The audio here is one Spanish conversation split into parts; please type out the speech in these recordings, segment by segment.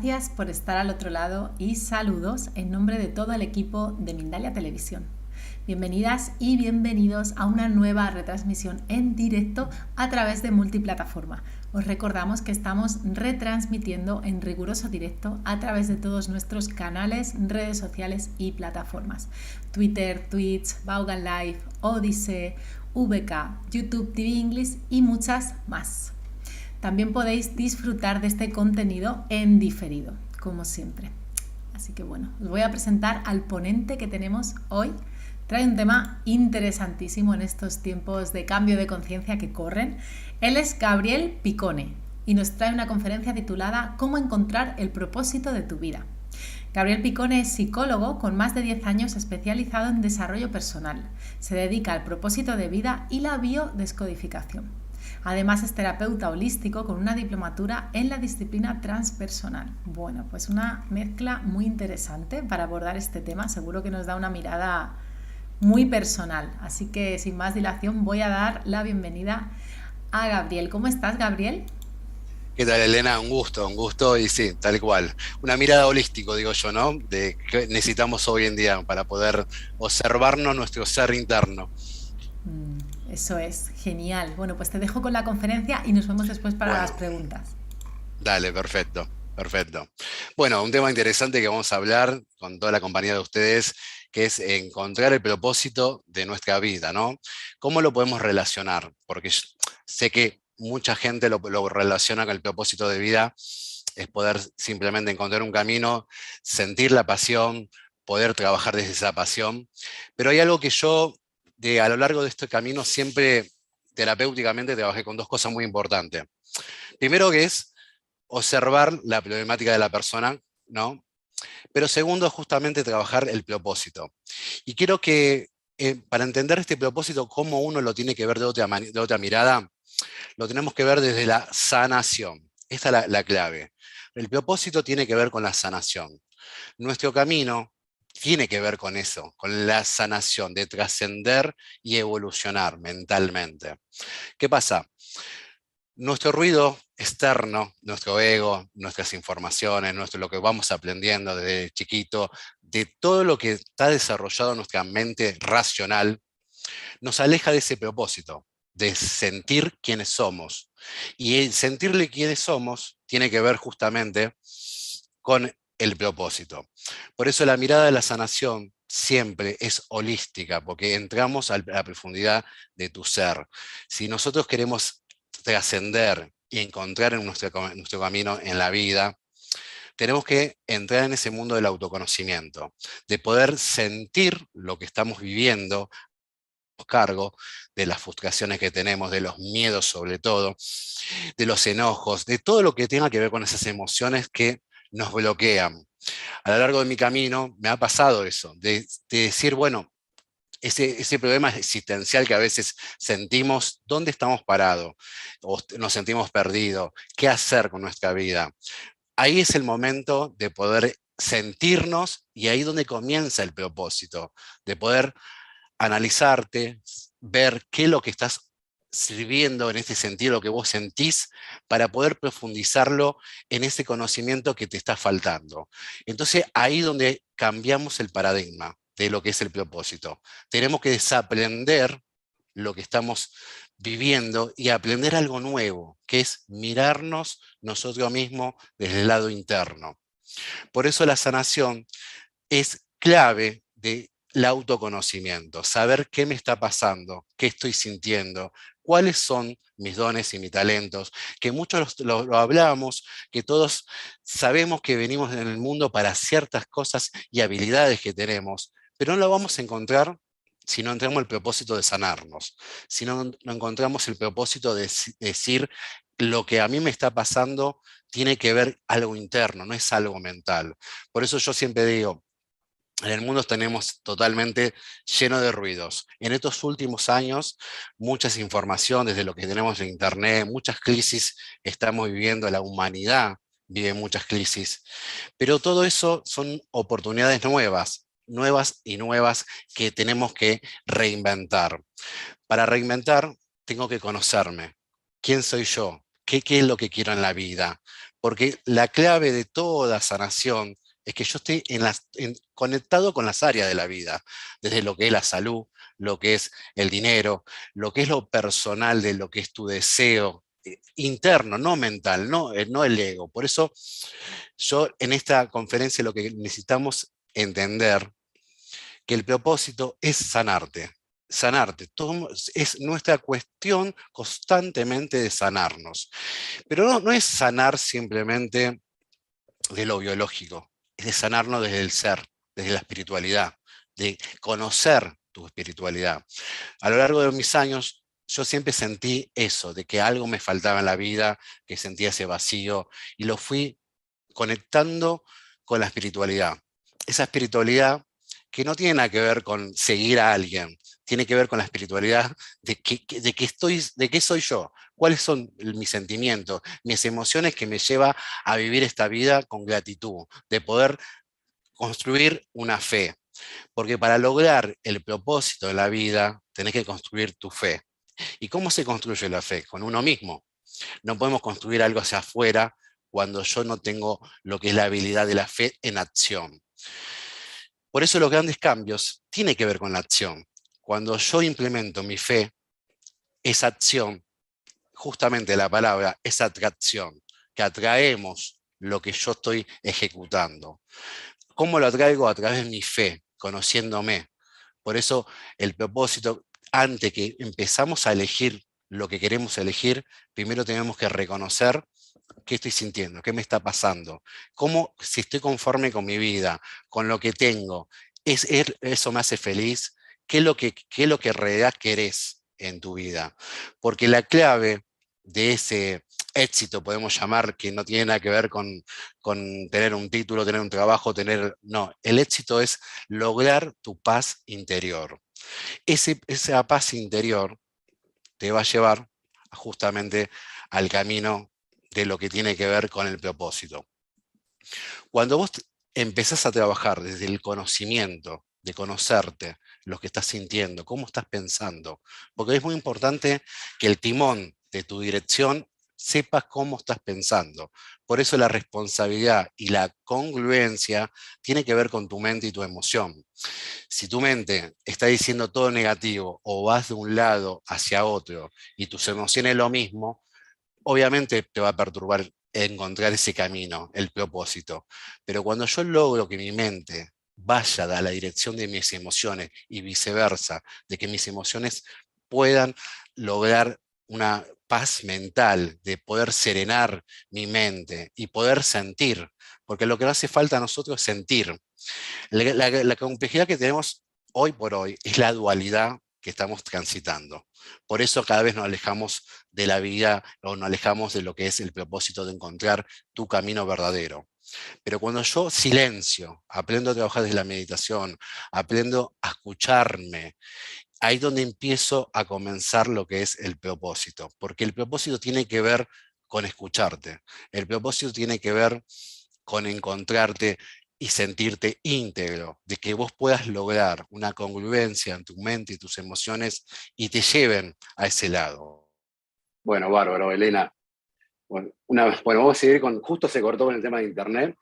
Gracias por estar al otro lado y saludos en nombre de todo el equipo de Mindalia Televisión. Bienvenidas y bienvenidos a una nueva retransmisión en directo a través de multiplataforma. Os recordamos que estamos retransmitiendo en riguroso directo a través de todos nuestros canales, redes sociales y plataformas. Twitter, Twitch, Vaughan Live, Odyssey, VK, YouTube TV English y muchas más. También podéis disfrutar de este contenido en diferido, como siempre. Así que bueno, os voy a presentar al ponente que tenemos hoy. Trae un tema interesantísimo en estos tiempos de cambio de conciencia que corren. Él es Gabriel Picone y nos trae una conferencia titulada ¿Cómo encontrar el propósito de tu vida? Gabriel Picone es psicólogo con más de 10 años especializado en desarrollo personal. Se dedica al propósito de vida y la biodescodificación. Además es terapeuta holístico con una diplomatura en la disciplina transpersonal. Bueno, pues una mezcla muy interesante para abordar este tema. Seguro que nos da una mirada muy personal. Así que sin más dilación voy a dar la bienvenida a Gabriel. ¿Cómo estás, Gabriel? ¿Qué tal, Elena? Un gusto y sí, tal cual. Una mirada holístico, digo yo, ¿no? De qué necesitamos hoy en día para poder observarnos nuestro ser interno. Eso es, genial. Bueno, pues te dejo con la conferencia y nos vemos después para las Bueno, preguntas. dale, perfecto, perfecto. Bueno, un tema interesante que vamos a hablar con toda la compañía de ustedes, que es encontrar el propósito de nuestra vida, ¿no? ¿Cómo lo podemos relacionar? Porque sé que mucha gente lo relaciona con el propósito de vida, es poder simplemente encontrar un camino, sentir la pasión, poder trabajar desde esa pasión. Pero hay algo que yo, a lo largo de este camino, siempre terapéuticamente trabajé con dos cosas muy importantes. Primero que es observar la problemática de la persona, ¿no? Pero segundo, justamente trabajar el propósito. Y quiero que para entender este propósito, cómo uno lo tiene que ver de otra mirada, lo tenemos que ver desde la sanación. Esta es la clave. El propósito tiene que ver con la sanación. Nuestro camino tiene que ver con eso, con la sanación, de trascender y evolucionar mentalmente. ¿Qué pasa? Nuestro ruido externo, nuestro ego, nuestras informaciones, lo que vamos aprendiendo desde chiquito, de todo lo que está desarrollado en nuestra mente racional, nos aleja de ese propósito, de sentir quiénes somos. Y el sentirle quiénes somos tiene que ver justamente con el propósito. Por eso la mirada de la sanación siempre es holística, porque entramos a la profundidad de tu ser. Si nosotros queremos trascender y encontrar en nuestro camino en la vida, tenemos que entrar en ese mundo del autoconocimiento, de poder sentir lo que estamos viviendo, cargo de las frustraciones que tenemos, de los miedos sobre todo, de los enojos, de todo lo que tenga que ver con esas emociones que nos bloquean. A lo largo de mi camino me ha pasado eso, de decir, bueno, ese problema existencial que a veces sentimos, ¿dónde estamos parados? O nos sentimos perdidos, ¿qué hacer con nuestra vida? Ahí es el momento de poder sentirnos y ahí donde comienza el propósito, de poder analizarte, ver qué es lo que estás sirviendo en ese sentido, lo que vos sentís, para poder profundizarlo en ese conocimiento que te está faltando. Entonces, ahí donde cambiamos el paradigma de lo que es el propósito. Tenemos que desaprender lo que estamos viviendo y aprender algo nuevo, que es mirarnos nosotros mismos desde el lado interno. Por eso la sanación es clave de el autoconocimiento, saber qué me está pasando, qué estoy sintiendo, cuáles son mis dones y mis talentos, que muchos lo hablamos, que todos sabemos que venimos en el mundo para ciertas cosas y habilidades que tenemos, pero no lo vamos a encontrar si no encontramos el propósito de sanarnos, si no encontramos el propósito de decir lo que a mí me está pasando tiene que ver algo interno, no es algo mental. Por eso yo siempre digo, en el mundo tenemos totalmente lleno de ruidos. En estos últimos años, muchas información desde lo que tenemos en Internet, muchas crisis estamos viviendo, la humanidad vive muchas crisis, pero todo eso son oportunidades nuevas, nuevas y nuevas que tenemos que reinventar. Para reinventar, tengo que conocerme. ¿Quién soy yo? ¿Qué es lo que quiero en la vida? porque la clave de toda sanación es que yo esté conectado con las áreas de la vida, desde lo que es la salud, lo que es el dinero, lo que es lo personal, de lo que es tu deseo interno, no mental, no el ego. Por eso yo en esta conferencia lo que necesitamos entender que el propósito es sanarte. Sanarte, es nuestra cuestión constantemente de sanarnos. Pero no es sanar simplemente de lo biológico, es de sanarnos desde el ser, desde la espiritualidad, de conocer tu espiritualidad. A lo largo de mis años, yo siempre sentí eso, de que algo me faltaba en la vida, que sentía ese vacío, y lo fui conectando con la espiritualidad. Esa espiritualidad que no tiene nada que ver con seguir a alguien, tiene que ver con la espiritualidad de qué soy yo, cuáles son mis sentimientos, mis emociones que me lleva a vivir esta vida con gratitud, de poder construir una fe. Porque para lograr el propósito de la vida, tenés que construir tu fe. ¿Y cómo se construye la fe? Con uno mismo. No podemos construir algo hacia afuera cuando yo no tengo lo que es la habilidad de la fe en acción. Por eso los grandes cambios tienen que ver con la acción. Cuando yo implemento mi fe, esa acción, justamente la palabra es atracción, que atraemos lo que yo estoy ejecutando. ¿Cómo lo atraigo? A través de mi fe, conociéndome. Por eso el propósito, antes que empezamos a elegir lo que queremos elegir, primero tenemos que reconocer qué estoy sintiendo, qué me está pasando, cómo, si estoy conforme con mi vida, con lo que tengo, eso me hace feliz, qué es lo que en realidad querés en tu vida. Porque la clave de ese éxito, podemos llamar, que no tiene nada que ver con tener un título, tener un trabajo, no, el éxito es lograr tu paz interior. Esa paz interior te va a llevar justamente al camino de lo que tiene que ver con el propósito. Cuando vos empezás a trabajar desde el conocimiento, de conocerte, lo que estás sintiendo, cómo estás pensando, porque es muy importante que el timón de tu dirección sepas cómo estás pensando. Por eso la responsabilidad y la congruencia tiene que ver con tu mente y tu emoción. Si tu mente está diciendo todo negativo o vas de un lado hacia otro y tus emociones lo mismo, obviamente te va a perturbar encontrar ese camino, el propósito. Pero cuando yo logro que mi mente vaya a la dirección de mis emociones y viceversa, de que mis emociones puedan lograr una paz mental, de poder serenar mi mente y poder sentir, porque lo que nos hace falta a nosotros es sentir. La complejidad que tenemos hoy por hoy es la dualidad que estamos transitando. Por eso cada vez nos alejamos de la vida o nos alejamos de lo que es el propósito de encontrar tu camino verdadero. Pero cuando yo silencio, aprendo a trabajar desde la meditación, aprendo a escucharme, ahí es donde empiezo a comenzar lo que es el propósito. Porque el propósito tiene que ver con escucharte. El propósito tiene que ver con encontrarte y sentirte íntegro, de que vos puedas lograr una congruencia en tu mente y tus emociones y te lleven a ese lado. Bueno, bárbaro, Elena. Bueno, vamos a seguir justo se cortó con el tema de Internet,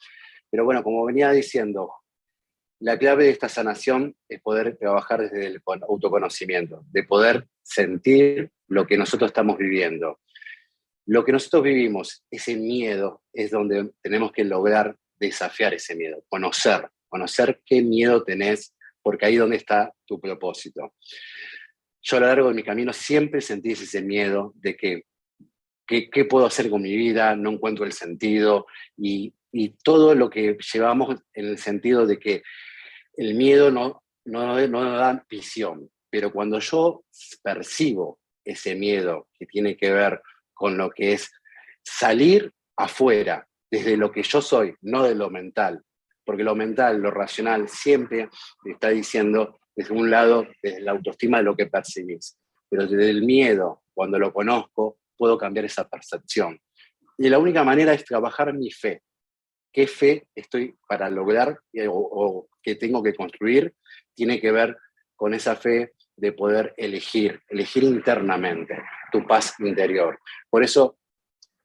pero bueno, como venía diciendo, la clave de esta sanación es poder trabajar desde el autoconocimiento, de poder sentir lo que nosotros estamos viviendo. Lo que nosotros vivimos, ese miedo, es donde tenemos que lograr desafiar ese miedo, conocer qué miedo tenés, porque ahí es donde está tu propósito. Yo a lo largo de mi camino siempre sentí ese miedo de qué puedo hacer con mi vida, no encuentro el sentido, y todo lo que llevamos en el sentido de que el miedo no da visión, pero cuando yo percibo ese miedo que tiene que ver con lo que es salir afuera, desde lo que yo soy, no de lo mental, porque lo mental, lo racional, siempre te está diciendo desde un lado, desde la autoestima de lo que percibís, pero desde el miedo, cuando lo conozco, puedo cambiar esa percepción. Y la única manera es trabajar mi fe. ¿Qué fe estoy para lograr o que tengo que construir? Tiene que ver con esa fe de poder elegir internamente tu paz interior. Por eso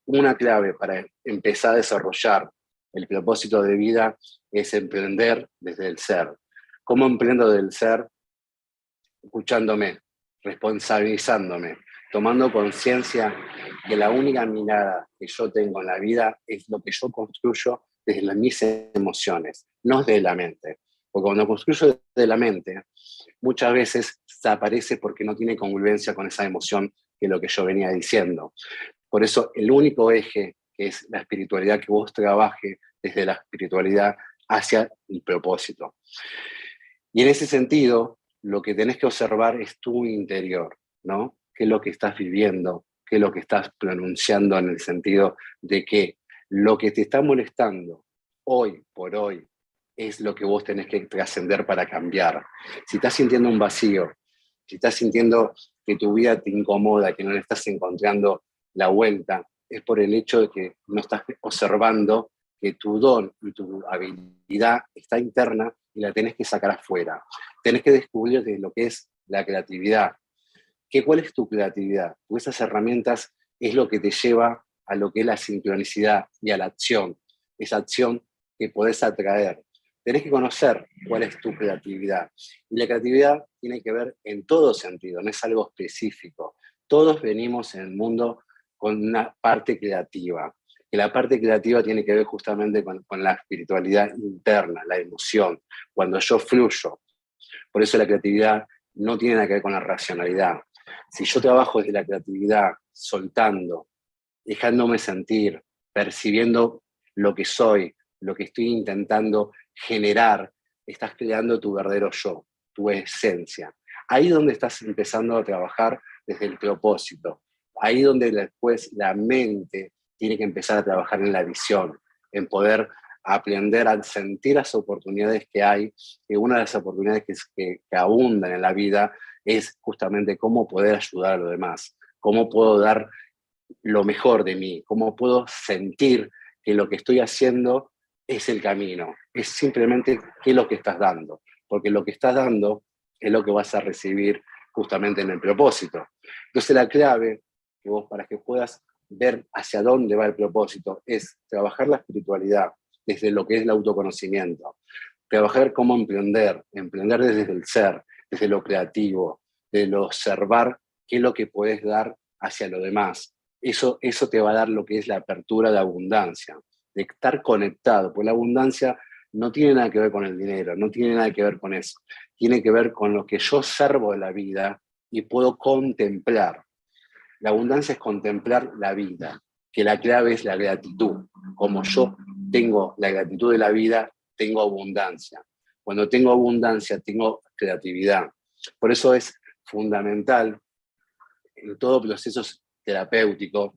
una clave para empezar a desarrollar el propósito de vida es emprender desde el ser. ¿Cómo emprendo del ser? Escuchándome, responsabilizándome, tomando conciencia que la única mirada que yo tengo en la vida es lo que yo construyo desde mis emociones, no desde la mente. Porque cuando construyo desde la mente, muchas veces se aparece porque no tiene congruencia con esa emoción que es lo que yo venía diciendo. Por eso el único eje, que es la espiritualidad, que vos trabajes desde la espiritualidad hacia el propósito. Y en ese sentido, lo que tenés que observar es tu interior, ¿no? ¿Qué es lo que estás viviendo? ¿Qué es lo que estás pronunciando en el sentido de que lo que te está molestando hoy por hoy es lo que vos tenés que trascender para cambiar? Si estás sintiendo un vacío, si estás sintiendo que tu vida te incomoda, que no le estás encontrando la vuelta, es por el hecho de que no estás observando que tu don y tu habilidad está interna y la tenés que sacar afuera. Tenés que descubrir de lo que es la creatividad. ¿Cuál es tu creatividad? Porque esas herramientas es lo que te lleva a lo que es la sincronicidad y a la acción. Esa acción que podés atraer. Tenés que conocer cuál es tu creatividad. Y la creatividad tiene que ver en todo sentido, no es algo específico. Todos venimos en el mundo con una parte creativa. Que la parte creativa tiene que ver justamente con la espiritualidad interna, la emoción, cuando yo fluyo. Por eso la creatividad no tiene nada que ver con la racionalidad. Si yo trabajo desde la creatividad, soltando, dejándome sentir, percibiendo lo que soy, lo que estoy intentando generar, estás creando tu verdadero yo, tu esencia. Ahí es donde estás empezando a trabajar desde el propósito. Ahí donde después la mente tiene que empezar a trabajar en la visión, en poder aprender a sentir las oportunidades que hay, que una de las oportunidades que abundan en la vida es justamente cómo poder ayudar a los demás, cómo puedo dar lo mejor de mí, cómo puedo sentir que lo que estoy haciendo es el camino, es simplemente qué es lo que estás dando, porque lo que estás dando es lo que vas a recibir justamente en el propósito. Entonces la clave que vos, para que puedas ver hacia dónde va el propósito, es trabajar la espiritualidad desde lo que es el autoconocimiento, trabajar cómo emprender desde el ser, desde lo creativo, de lo observar qué es lo que puedes dar hacia lo demás. Eso te va a dar lo que es la apertura de abundancia, de estar conectado, porque la abundancia no tiene nada que ver con el dinero, no tiene nada que ver con eso, tiene que ver con lo que yo observo de la vida y puedo contemplar. La abundancia es contemplar la vida, que la clave es la gratitud. Como yo tengo la gratitud de la vida, tengo abundancia. Cuando tengo abundancia, tengo creatividad. Por eso es fundamental en todo proceso terapéutico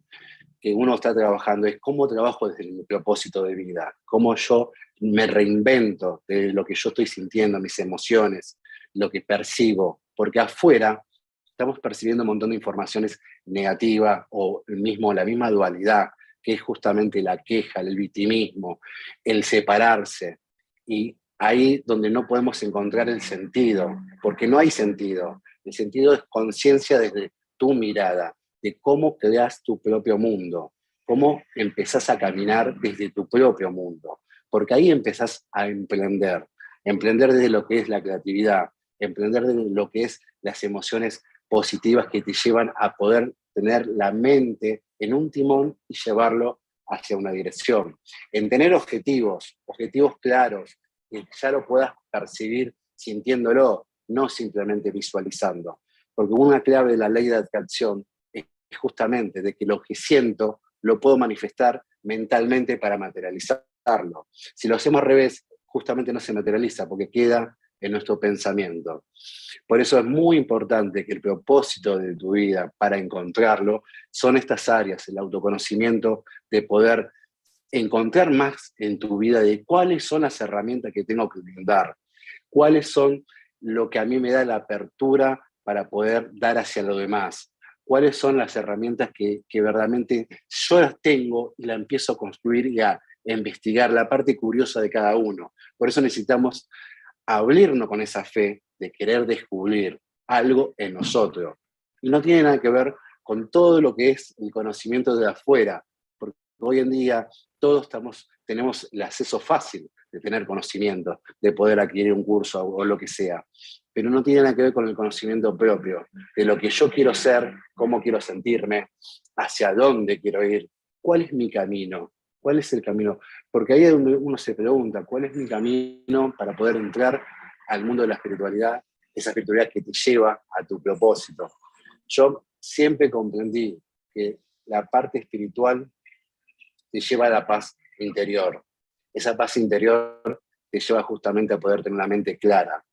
que uno está trabajando, es cómo trabajo desde mi propósito de vida, cómo yo me reinvento de lo que yo estoy sintiendo, mis emociones, lo que percibo, porque afuera estamos percibiendo un montón de informaciones negativas o la misma dualidad, que es justamente la queja, el victimismo, el separarse. Y ahí donde no podemos encontrar el sentido, porque no hay sentido. El sentido es conciencia desde tu mirada, de cómo creas tu propio mundo, cómo empezás a caminar desde tu propio mundo, porque ahí empezás a emprender desde lo que es la creatividad, emprender desde lo que es las emociones positivas que te llevan a poder tener la mente en un timón y llevarlo hacia una dirección. En tener objetivos claros, que ya lo puedas percibir sintiéndolo, no simplemente visualizando. Porque una clave de la ley de atracción es justamente de que lo que siento lo puedo manifestar mentalmente para materializarlo. Si lo hacemos al revés, justamente no se materializa porque queda en nuestro pensamiento. Por eso es muy importante que el propósito de tu vida, para encontrarlo, son estas áreas, el autoconocimiento, de poder encontrar más en tu vida de cuáles son las herramientas que tengo que brindar, cuáles son lo que a mí me da la apertura para poder dar hacia lo demás, cuáles son las herramientas que verdaderamente yo las tengo y la empiezo a construir y a investigar la parte curiosa de cada uno. Por eso necesitamos abrirnos con esa fe de querer descubrir algo en nosotros. Y no tiene nada que ver con todo lo que es el conocimiento de afuera, hoy en día todos tenemos el acceso fácil de tener conocimiento, de poder adquirir un curso o lo que sea, pero no tiene nada que ver con el conocimiento propio, de lo que yo quiero ser, cómo quiero sentirme, hacia dónde quiero ir, cuál es mi camino, cuál es el camino, porque ahí es donde uno se pregunta, ¿cuál es mi camino para poder entrar al mundo de la espiritualidad, esa espiritualidad que te lleva a tu propósito? Yo siempre comprendí que la parte espiritual te lleva a la paz interior. Esa paz interior te lleva justamente a poder tener una mente clara.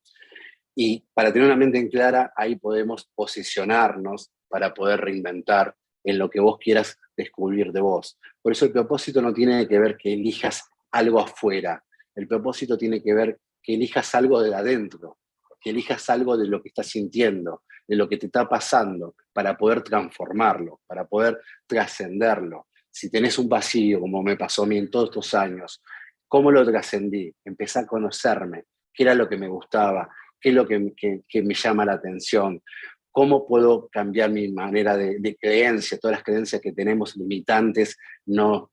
Y para tener una mente clara, ahí podemos posicionarnos para poder reinventar en lo que vos quieras descubrir de vos. Por eso el propósito no tiene que ver que elijas algo afuera. El propósito tiene que ver que elijas algo de adentro, que elijas algo de lo que estás sintiendo, de lo que te está pasando, para poder transformarlo, para poder trascenderlo. Si tenés un vacío, como me pasó a mí en todos estos años, ¿cómo lo trascendí? Empecé a conocerme, qué era lo que me gustaba, qué es lo que me llama la atención, cómo puedo cambiar mi manera de creencia. Todas las creencias que tenemos limitantes nos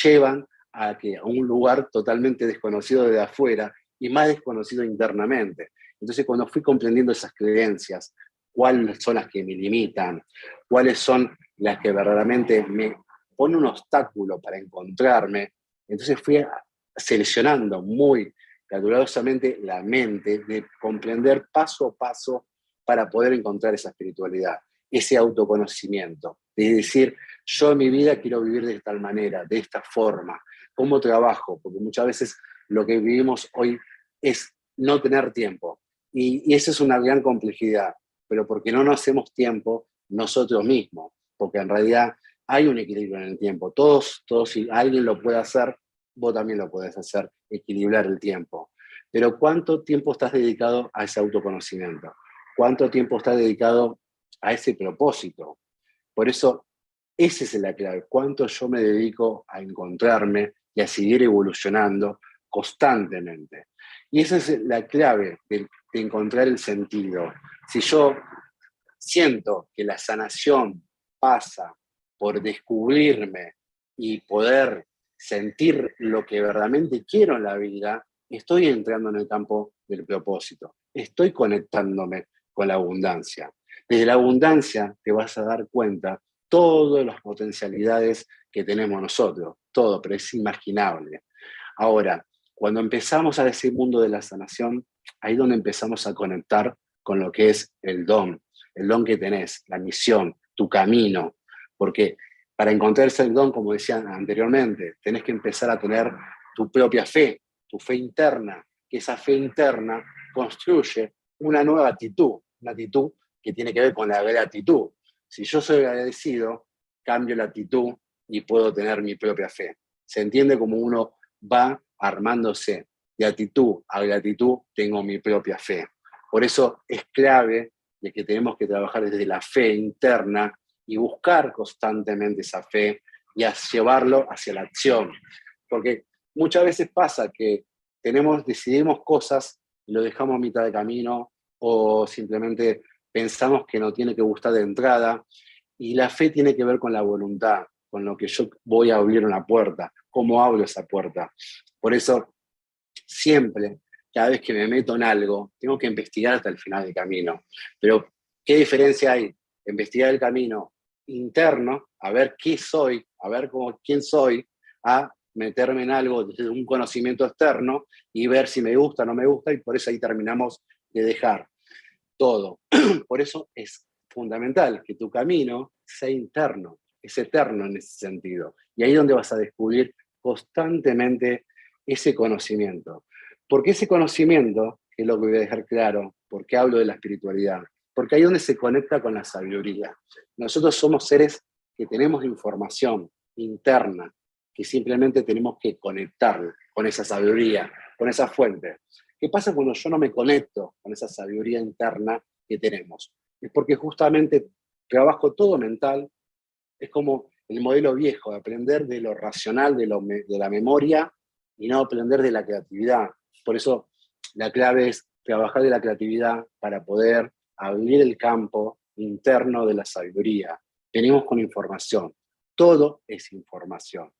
llevan a un lugar totalmente desconocido de afuera y más desconocido internamente. Entonces, cuando fui comprendiendo esas creencias, cuáles son las que me limitan, cuáles son las que verdaderamente me ponen un obstáculo para encontrarme, entonces fui seleccionando muy cuidadosamente la mente, de comprender paso a paso para poder encontrar esa espiritualidad, ese autoconocimiento, de decir, yo en mi vida quiero vivir de tal manera, de esta forma, cómo trabajo, porque muchas veces lo que vivimos hoy es no tener tiempo, y esa es una gran complejidad, pero porque no nos hacemos tiempo nosotros mismos, porque en realidad hay un equilibrio en el tiempo, todos si alguien lo puede hacer, vos también lo podés hacer, equilibrar el tiempo. Pero ¿cuánto tiempo estás dedicado a ese autoconocimiento? ¿Cuánto tiempo estás dedicado a ese propósito? Por eso, esa es la clave. ¿Cuánto yo me dedico a encontrarme y a seguir evolucionando constantemente? Y esa es la clave de encontrar el sentido. Si yo siento que la sanación pasa por descubrirme y poder sentir lo que verdaderamente quiero en la vida, estoy entrando en el campo del propósito, estoy conectándome con la abundancia. Desde la abundancia te vas a dar cuenta todas las potencialidades que tenemos nosotros, todo, pero es inimaginable. Ahora, cuando empezamos a ese mundo de la sanación, ahí es donde empezamos a conectar con lo que es el don que tenés, la misión, tu camino, porque para encontrar ese don, como decían anteriormente, tenés que empezar a tener tu propia fe, tu fe interna, que esa fe interna construye una nueva actitud, una actitud que tiene que ver con la gratitud. Si yo soy agradecido, cambio la actitud y puedo tener mi propia fe. Se entiende como uno va armándose de actitud a gratitud, tengo mi propia fe. Por eso es clave de que tenemos que trabajar desde la fe interna y buscar constantemente esa fe y llevarlo hacia la acción. Porque muchas veces pasa que decidimos cosas y lo dejamos a mitad de camino o simplemente pensamos que no tiene que gustar de entrada, y la fe tiene que ver con la voluntad, con lo que yo voy a abrir una puerta, cómo abro esa puerta. Por eso siempre, cada vez que me meto en algo, tengo que investigar hasta el final del camino. Pero, ¿qué diferencia hay? Investigar el camino interno, a ver qué soy, a ver quién soy, a meterme en algo desde un conocimiento externo y ver si me gusta o no me gusta, y por eso ahí terminamos de dejar todo. Por eso es fundamental que tu camino sea interno, es eterno en ese sentido. Y ahí es donde vas a descubrir constantemente ese conocimiento. Porque ese conocimiento, que es lo que voy a dejar claro, porque hablo de la espiritualidad, porque ahí es donde se conecta con la sabiduría. Nosotros somos seres que tenemos información interna, que simplemente tenemos que conectar con esa sabiduría, con esa fuente. ¿Qué pasa cuando yo no me conecto con esa sabiduría interna que tenemos? Es porque justamente trabajo todo mental, es como el modelo viejo, de aprender de lo racional, de la memoria, y no aprender de la creatividad. Por eso la clave es trabajar de la creatividad para poder abrir el campo interno de la sabiduría. Venimos con información, todo es información.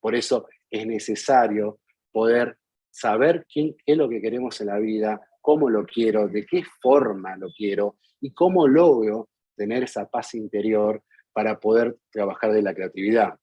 Por eso es necesario poder saber qué es lo que queremos en la vida, cómo lo quiero, de qué forma lo quiero y cómo logro tener esa paz interior para poder trabajar de la creatividad.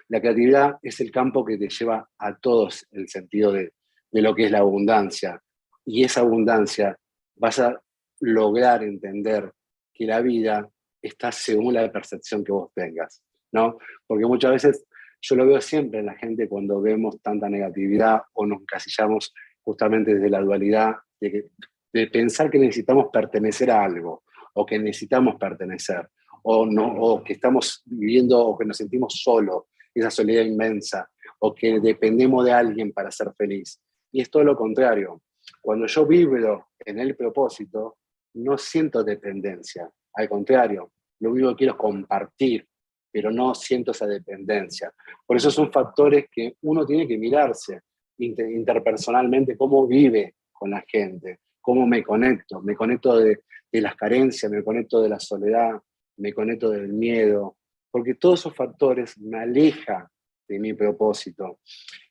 La creatividad es el campo que te lleva a todos el sentido de lo que es la abundancia. Y esa abundancia vas a lograr entender que la vida está según la percepción que vos tengas, ¿no? Porque muchas veces yo lo veo siempre en la gente cuando vemos tanta negatividad o nos encasillamos justamente desde la dualidad de pensar que necesitamos pertenecer a algo o que necesitamos pertenecer o, no, o que estamos viviendo o que nos sentimos solos, esa soledad inmensa, o que dependemos de alguien para ser feliz. Y es todo lo contrario. Cuando yo vibro en el propósito, no siento dependencia. Al contrario, lo único que quiero es compartir, pero no siento esa dependencia. Por eso son factores que uno tiene que mirarse interpersonalmente, cómo vive con la gente, cómo me conecto de las carencias, me conecto de la soledad, me conecto del miedo, porque todos esos factores me alejan de mi propósito.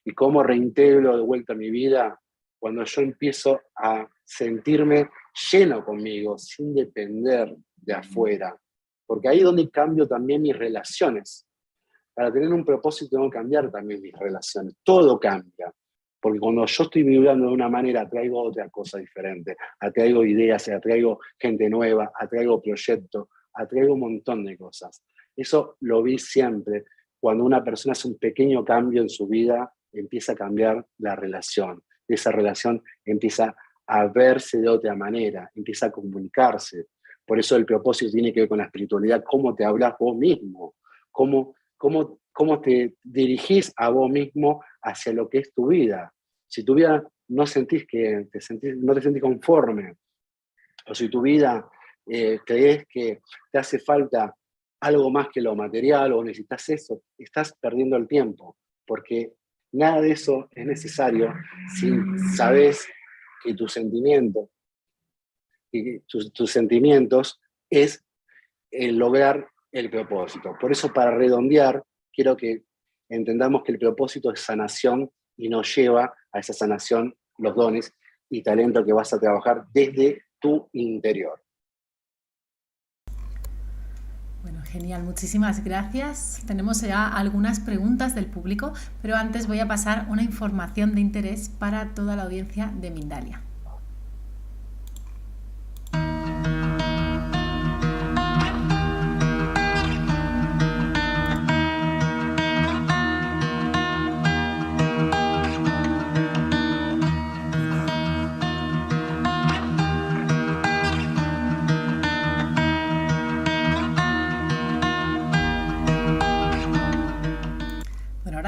Y cómo reintegro de vuelta mi vida cuando yo empiezo a sentirme lleno conmigo, sin depender de afuera. Porque ahí es donde cambio también mis relaciones. Para tener un propósito tengo que cambiar también mis relaciones. Todo cambia. Porque cuando yo estoy vibrando de una manera, atraigo otra cosa diferente. Atraigo ideas, atraigo gente nueva, atraigo proyectos, atraigo un montón de cosas. Eso lo vi siempre. Cuando una persona hace un pequeño cambio en su vida, empieza a cambiar la relación. Esa relación empieza a verse de otra manera, empieza a comunicarse. Por eso el propósito tiene que ver con la espiritualidad, cómo te hablas vos mismo, cómo te dirigís a vos mismo hacia lo que es tu vida. Si tu vida no no te sentís conforme, o si tu vida crees que te hace falta algo más que lo material o necesitas eso, estás perdiendo el tiempo, porque nada de eso es necesario si sabes que tus sentimientos es lograr el propósito. Por eso, para redondear, quiero que entendamos que el propósito es sanación y nos lleva a esa sanación los dones y talento que vas a trabajar desde tu interior. Bueno, genial, muchísimas gracias. Tenemos ya algunas preguntas del público, pero antes voy a pasar una información de interés para toda la audiencia de Mindalia.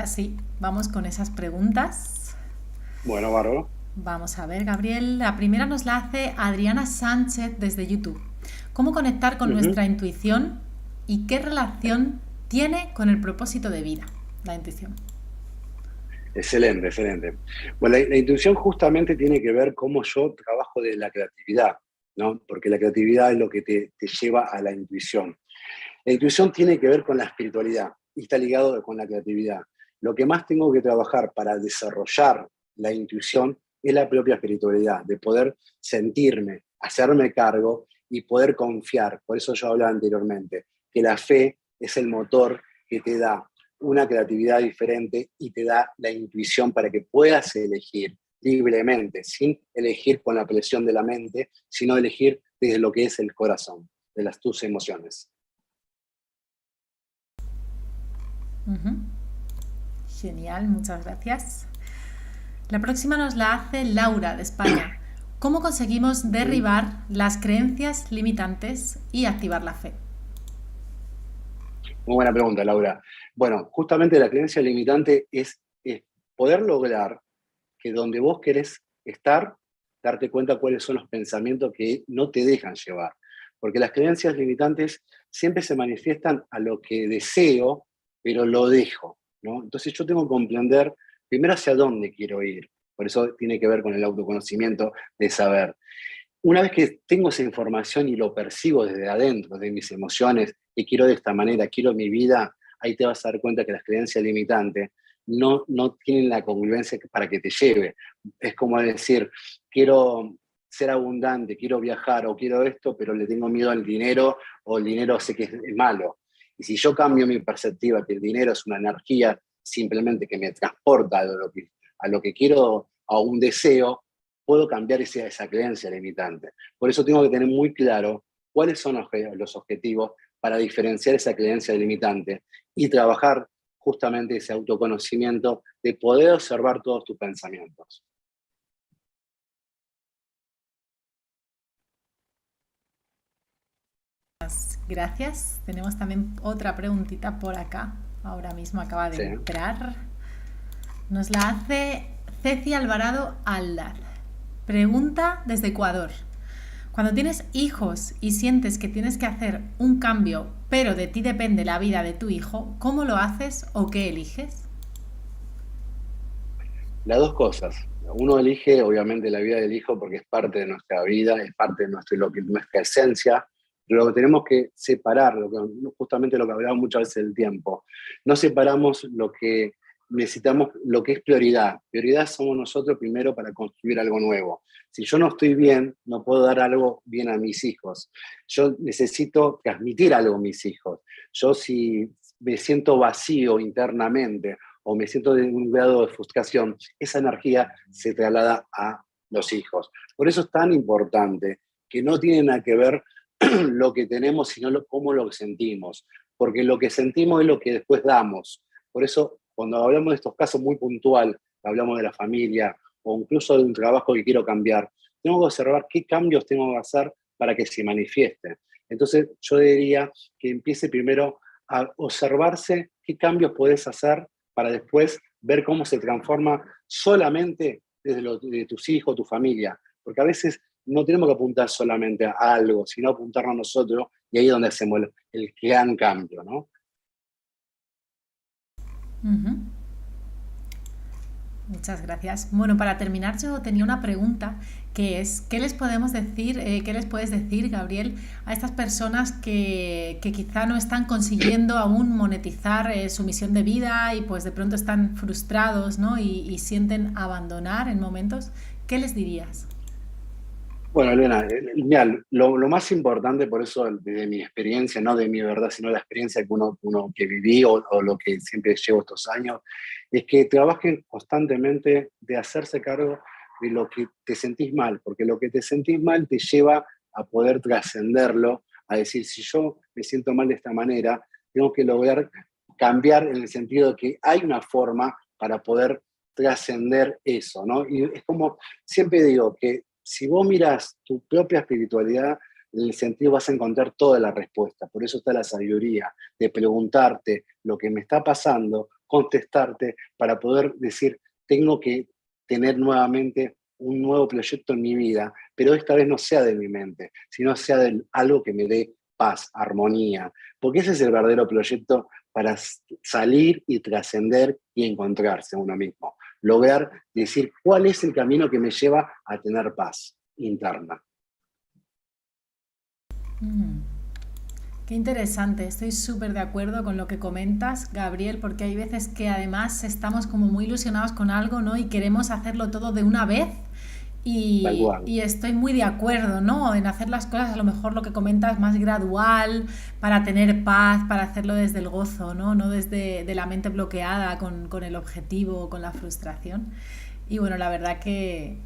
Sí, vamos con esas preguntas. Bueno, bárbaro. Vamos a ver, Gabriel. La primera nos la hace Adriana Sánchez desde YouTube. ¿Cómo conectar con nuestra intuición y qué relación tiene con el propósito de vida, la intuición? Excelente, excelente. Bueno, la intuición justamente tiene que ver cómo yo trabajo de la creatividad, ¿no? Porque la creatividad es lo que te lleva a la intuición. La intuición tiene que ver con la espiritualidad y está ligado con la creatividad. Lo que más tengo que trabajar para desarrollar la intuición es la propia espiritualidad, de poder sentirme, hacerme cargo y poder confiar. Por eso yo hablaba anteriormente, que la fe es el motor que te da una creatividad diferente y te da la intuición para que puedas elegir libremente, sin elegir con la presión de la mente, sino elegir desde lo que es el corazón, de tus emociones. Genial, muchas gracias. La próxima nos la hace Laura, de España. ¿Cómo conseguimos derribar las creencias limitantes y activar la fe? Muy buena pregunta, Laura. Bueno, justamente la creencia limitante es poder lograr que donde vos querés estar, darte cuenta cuáles son los pensamientos que no te dejan llevar. Porque las creencias limitantes siempre se manifiestan a lo que deseo, pero lo dejo, ¿no? Entonces yo tengo que comprender primero hacia dónde quiero ir. Por eso tiene que ver con el autoconocimiento de saber. Una vez que tengo esa información y lo percibo desde adentro, de mis emociones, que quiero de esta manera, quiero mi vida, ahí te vas a dar cuenta que las creencias limitantes no tienen la congruencia para que te lleve. Es como decir, quiero ser abundante, quiero viajar o quiero esto, pero le tengo miedo al dinero o el dinero sé que es malo. Y si yo cambio mi perspectiva, que el dinero es una energía simplemente que me transporta a lo que quiero, a un deseo, puedo cambiar esa creencia limitante. Por eso tengo que tener muy claro cuáles son los objetivos para diferenciar esa creencia limitante y trabajar justamente ese autoconocimiento de poder observar todos tus pensamientos. Gracias. Tenemos también otra preguntita por acá. Ahora mismo acaba de entrar. Nos la hace Ceci Alvarado Aldar. Pregunta desde Ecuador. Cuando tienes hijos y sientes que tienes que hacer un cambio, pero de ti depende la vida de tu hijo, ¿cómo lo haces o qué eliges? Las dos cosas. Uno elige, obviamente, la vida del hijo porque es parte de nuestra vida, es parte de nuestra esencia, pero lo que tenemos que separar, justamente lo que hablaba muchas veces del tiempo, no separamos lo que necesitamos, lo que es prioridad. Prioridad somos nosotros primero para construir algo nuevo. Si yo no estoy bien, no puedo dar algo bien a mis hijos. Yo necesito transmitir algo a mis hijos. Yo si me siento vacío internamente o me siento de un grado de frustración, esa energía se traslada a los hijos. Por eso es tan importante que no tiene nada que ver lo que tenemos, sino cómo lo sentimos. Porque lo que sentimos es lo que después damos. Por eso, cuando hablamos de estos casos muy puntual, hablamos de la familia o incluso de un trabajo que quiero cambiar, tengo que observar qué cambios tengo que hacer para que se manifieste. Entonces, yo diría que empiece primero a observarse qué cambios podés hacer para después ver cómo se transforma solamente de tus hijos, tu familia. Porque a veces no tenemos que apuntar solamente a algo, sino apuntarnos a nosotros, y ahí es donde hacemos el gran cambio, ¿no? Muchas gracias. Bueno, para terminar yo tenía una pregunta que es, ¿qué les podemos decir, qué les puedes decir, Gabriel, a estas personas que quizá no están consiguiendo aún monetizar su misión de vida y pues de pronto están frustrados, ¿no? y sienten abandonar en momentos? ¿Qué les dirías? Bueno, Elena, mira, lo más importante, por eso de mi experiencia, no de mi verdad, sino la experiencia que uno que viví o lo que siempre llevo estos años, es que trabajen constantemente de hacerse cargo de lo que te sentís mal, porque lo que te sentís mal te lleva a poder trascenderlo, a decir, si yo me siento mal de esta manera, tengo que lograr cambiar en el sentido de que hay una forma para poder trascender eso, ¿no? Y es como, siempre digo que si vos miras tu propia espiritualidad, en el sentido vas a encontrar toda la respuesta. Por eso está la sabiduría, de preguntarte lo que me está pasando, contestarte, para poder decir, tengo que tener nuevamente un nuevo proyecto en mi vida, pero esta vez no sea de mi mente, sino sea de algo que me dé paz, armonía. Porque ese es el verdadero proyecto para salir y trascender y encontrarse a uno mismo. Lograr decir cuál es el camino que me lleva a tener paz interna. Qué interesante, estoy súper de acuerdo con lo que comentas, Gabriel, porque hay veces que además estamos como muy ilusionados con algo, ¿no? Y queremos hacerlo todo de una vez. Y estoy muy de acuerdo, ¿no? En hacer las cosas, a lo mejor lo que comentas, más gradual, para tener paz, para hacerlo desde el gozo, ¿no? No desde de la mente bloqueada con el objetivo, con la frustración. Y bueno, la verdad que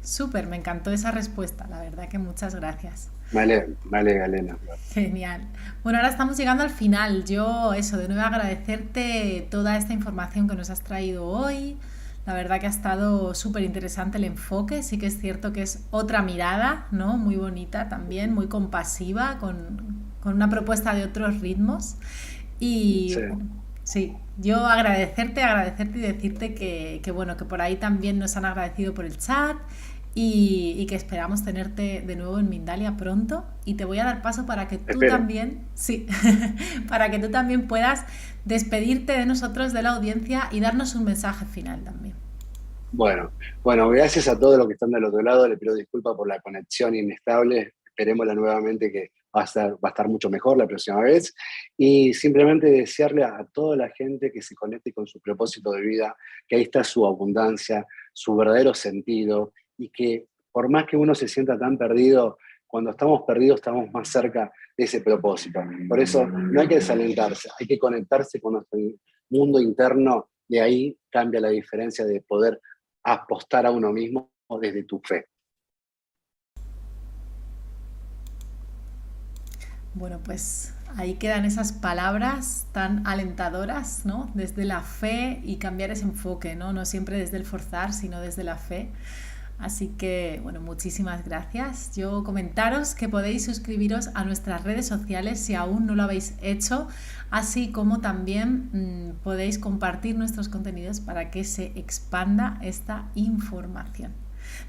súper, me encantó esa respuesta, la verdad que muchas gracias. Vale, Galena. Genial. Bueno, ahora estamos llegando al final. Yo, eso, de nuevo agradecerte toda esta información que nos has traído hoy. La verdad que ha estado súper interesante el enfoque. Sí que es cierto que es otra mirada, ¿no? Muy bonita también, muy compasiva, con una propuesta de otros ritmos. Y Sí. sí, yo agradecerte y decirte que bueno, que por ahí también nos han agradecido por el chat y que esperamos tenerte de nuevo en Mindalia pronto. Y te voy a dar paso para que tú Espero. también, sí, para que tú también puedas despedirte de nosotros, de la audiencia y darnos un mensaje final también. Bueno, gracias a todos los que están del otro lado. Le pido disculpas por la conexión inestable. Esperémosla nuevamente que va a estar mucho mejor la próxima vez. Y simplemente desearle a toda la gente que se conecte con su propósito de vida, que ahí está su abundancia, su verdadero sentido, y que por más que uno se sienta tan perdido, cuando estamos perdidos estamos más cerca de ese propósito. Por eso no hay que desalentarse, hay que conectarse con nuestro mundo interno, y ahí cambia la diferencia de poder apostar a uno mismo desde tu fe. Bueno, pues ahí quedan esas palabras tan alentadoras, ¿no? Desde la fe y cambiar ese enfoque, ¿no? No siempre desde el forzar, sino desde la fe. Así que, bueno, muchísimas gracias. Yo comentaros que podéis suscribiros a nuestras redes sociales si aún no lo habéis hecho, así como también podéis compartir nuestros contenidos para que se expanda esta información.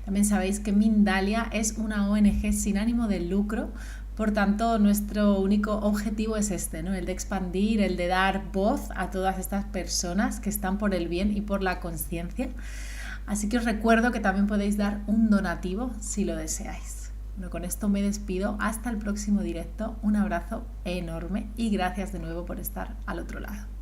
También sabéis que Mindalia es una ONG sin ánimo de lucro. Por tanto, nuestro único objetivo es este, ¿no? El de expandir, el de dar voz a todas estas personas que están por el bien y por la conciencia. Así que os recuerdo que también podéis dar un donativo si lo deseáis. Bueno, con esto me despido. Hasta el próximo directo. Un abrazo enorme y gracias de nuevo por estar al otro lado.